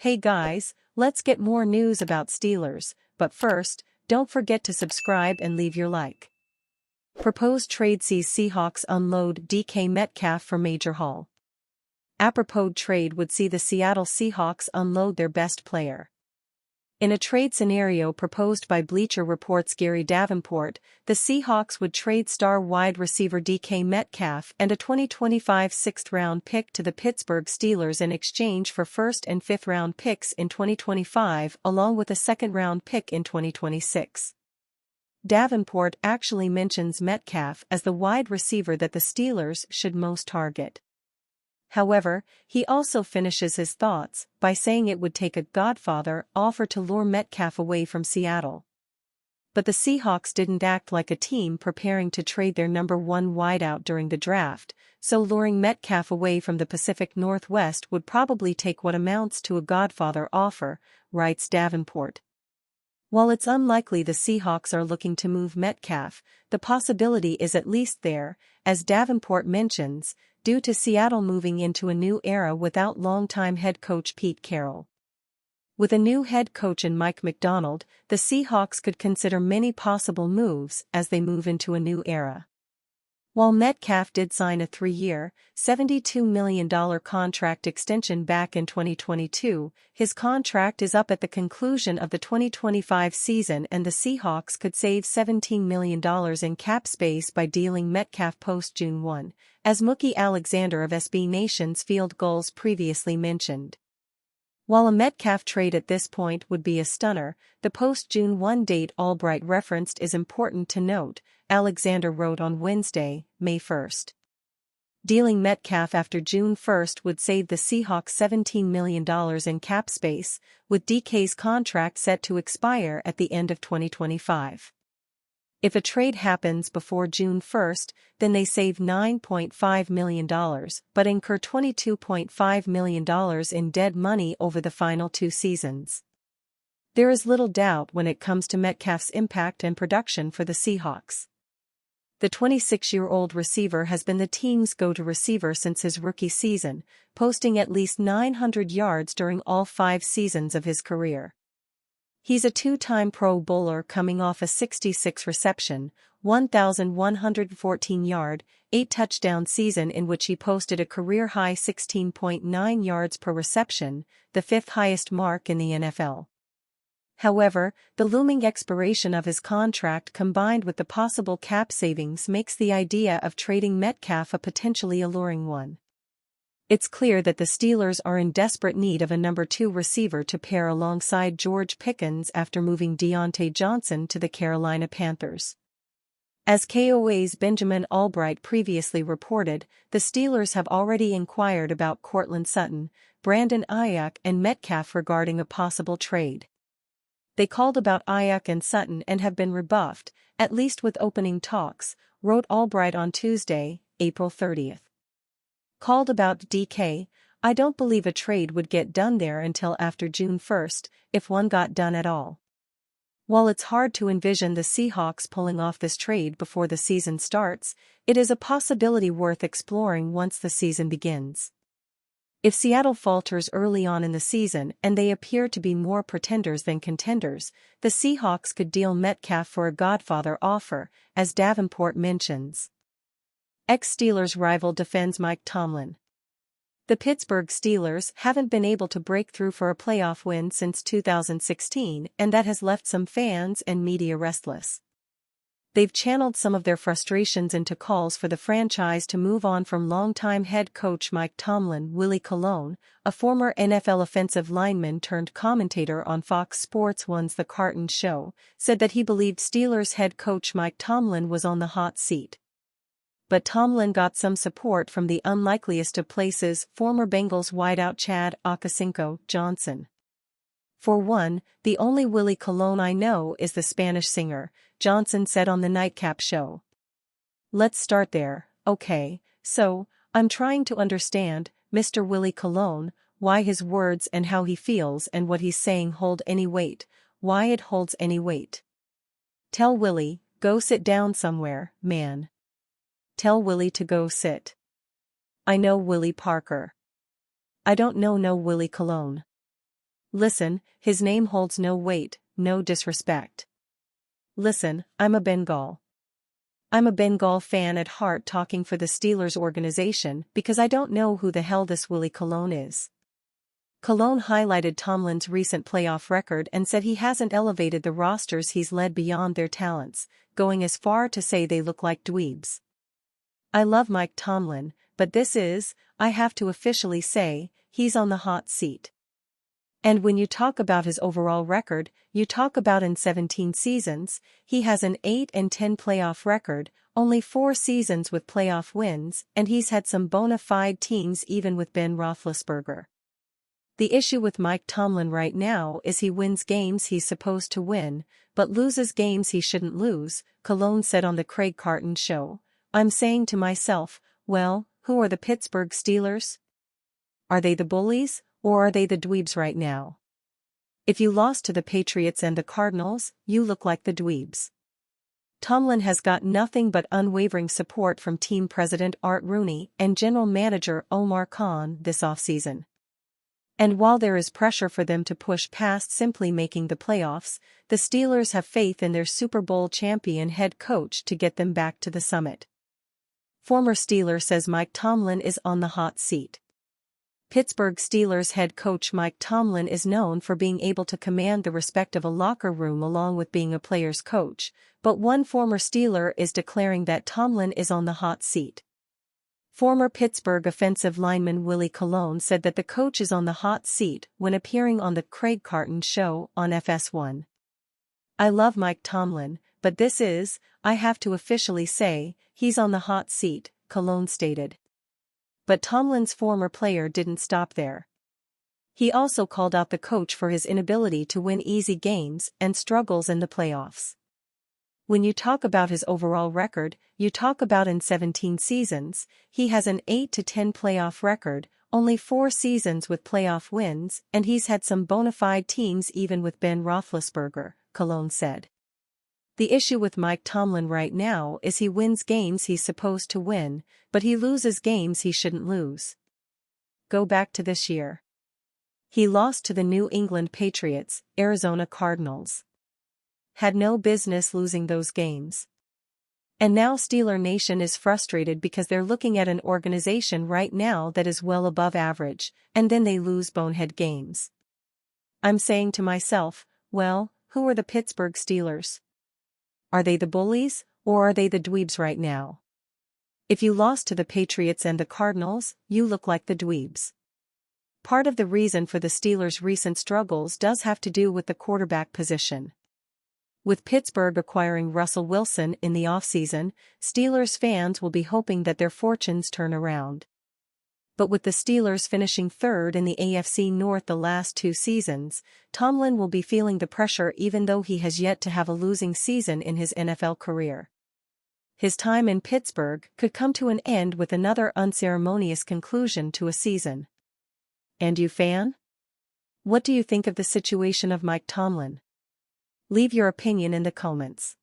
Hey guys, let's get more news about Steelers, but first, don't forget to subscribe and leave your like. Proposed trade sees Seahawks unload DK Metcalf for Major Haul. A proposed trade would see the Seattle Seahawks unload their best player. In a trade scenario proposed by Bleacher Report's Gary Davenport, the Seahawks would trade star wide receiver DK Metcalf and a 2025 sixth-round pick to the Pittsburgh Steelers in exchange for first- and fifth-round picks in 2025 along with a second-round pick in 2026. Davenport actually mentions Metcalf as the wide receiver that the Steelers should most target. However, he also finishes his thoughts by saying it would take a Godfather offer to lure Metcalf away from Seattle. But the Seahawks didn't act like a team preparing to trade their number one wideout during the draft, so luring Metcalf away from the Pacific Northwest would probably take what amounts to a Godfather offer, writes Davenport. While it's unlikely the Seahawks are looking to move Metcalf, the possibility is at least there, as Davenport mentions, due to Seattle moving into a new era without longtime head coach Pete Carroll. With a new head coach in Mike Macdonald, the Seahawks could consider many possible moves as they move into a new era. While Metcalf did sign a 3-year, $72 million contract extension back in 2022, his contract is up at the conclusion of the 2025 season and the Seahawks could save $17 million in cap space by dealing Metcalf post-June 1, as Mookie Alexander of SB Nation's Field Gulls previously mentioned. While a Metcalf trade at this point would be a stunner, the post-June 1 date Albright referenced is important to note, Alexander wrote on Wednesday, May 1. Dealing Metcalf after June 1 would save the Seahawks $17 million in cap space, with DK's contract set to expire at the end of 2025. If a trade happens before June 1, then they save $9.5 million, but incur $22.5 million in dead money over the final 2 seasons. There is little doubt when it comes to Metcalf's impact and production for the Seahawks. The 26-year-old receiver has been the team's go-to receiver since his rookie season, posting at least 900 yards during all 5 seasons of his career. He's a 2-time Pro Bowler coming off a 66-reception, 1,114-yard, 8-touchdown season in which he posted a career-high 16.9 yards per reception, the 5th highest mark in the NFL. However, the looming expiration of his contract combined with the possible cap savings makes the idea of trading Metcalf a potentially alluring one. It's clear that the Steelers are in desperate need of a number 2 receiver to pair alongside George Pickens after moving Deontay Johnson to the Carolina Panthers. As KOA's Benjamin Albright previously reported, the Steelers have already inquired about Courtland Sutton, Brandon Ayuk and Metcalf regarding a possible trade. They called about Ayuk and Sutton and have been rebuffed, at least with opening talks, wrote Albright on Tuesday, April 30. Called about DK, I don't believe a trade would get done there until after June 1, if one got done at all. While it's hard to envision the Seahawks pulling off this trade before the season starts, it is a possibility worth exploring once the season begins. If Seattle falters early on in the season and they appear to be more pretenders than contenders, the Seahawks could deal Metcalf for a Godfather offer, as Davenport mentions. Ex-Steelers rival defends Mike Tomlin. The Pittsburgh Steelers haven't been able to break through for a playoff win since 2016, and that has left some fans and media restless. They've channeled some of their frustrations into calls for the franchise to move on from longtime head coach Mike Tomlin. Willie Colon, a former NFL offensive lineman turned commentator on Fox Sports 1's The Carton Show, said that he believed Steelers head coach Mike Tomlin was on the hot seat. But Tomlin got some support from the unlikeliest of places, former Bengals wideout Chad Ochocinco-Johnson. For one, the only Willie Colon I know is the Spanish singer, Johnson said on the Nightcap show. Let's start there, okay, so, I'm trying to understand, Mr. Willie Colon, why his words and how he feels and what he's saying hold any weight, why it holds any weight. Tell Willie, go sit down somewhere, man. Tell Willie to go sit. I know Willie Parker. I don't know no Willie Colon. Listen, his name holds no weight, no disrespect. Listen, I'm a Bengal fan at heart talking for the Steelers organization because I don't know who the hell this Willie Colon is. Colon highlighted Tomlin's recent playoff record and said he hasn't elevated the rosters he's led beyond their talents, going as far to say they look like dweebs. I love Mike Tomlin, but I have to officially say, he's on the hot seat. And when you talk about his overall record, you talk about in 17 seasons, he has an 8-10 playoff record, only 4 seasons with playoff wins, and he's had some bona fide teams even with Ben Roethlisberger. The issue with Mike Tomlin right now is he wins games he's supposed to win, but loses games he shouldn't lose, Colon said on the Craig Carton show. I'm saying to myself, well, who are the Pittsburgh Steelers? Are they the bullies, or are they the dweebs right now? If you lost to the Patriots and the Cardinals, you look like the dweebs. Tomlin has got nothing but unwavering support from team president Art Rooney and general manager Omar Khan this offseason. And while there is pressure for them to push past simply making the playoffs, the Steelers have faith in their Super Bowl champion head coach to get them back to the summit. Former Steeler says Mike Tomlin is on the hot seat. Pittsburgh Steelers head coach Mike Tomlin is known for being able to command the respect of a locker room along with being a player's coach, but one former Steeler is declaring that Tomlin is on the hot seat. Former Pittsburgh offensive lineman Willie Colon said that the coach is on the hot seat when appearing on the Craig Carton show on FS1. I love Mike Tomlin, but I have to officially say, he's on the hot seat, Colon stated. But Tomlin's former player didn't stop there. He also called out the coach for his inability to win easy games and struggles in the playoffs. When you talk about his overall record, you talk about in 17 seasons, he has an 8-10 playoff record, only 4 seasons with playoff wins, and he's had some bona fide teams even with Ben Roethlisberger, Colon said. The issue with Mike Tomlin right now is he wins games he's supposed to win, but he loses games he shouldn't lose. Go back to this year. He lost to the New England Patriots, Arizona Cardinals. Had no business losing those games. And now Steeler Nation is frustrated because they're looking at an organization right now that is well above average, and then they lose bonehead games. I'm saying to myself, well, who are the Pittsburgh Steelers? Are they the bullies, or are they the dweebs right now? If you lost to the Patriots and the Cardinals, you look like the dweebs. Part of the reason for the Steelers' recent struggles does have to do with the quarterback position. With Pittsburgh acquiring Russell Wilson in the offseason, Steelers fans will be hoping that their fortunes turn around. But with the Steelers finishing third in the AFC North the last 2 seasons, Tomlin will be feeling the pressure even though he has yet to have a losing season in his NFL career. His time in Pittsburgh could come to an end with another unceremonious conclusion to a season. And you, fan? What do you think of the situation of Mike Tomlin? Leave your opinion in the comments.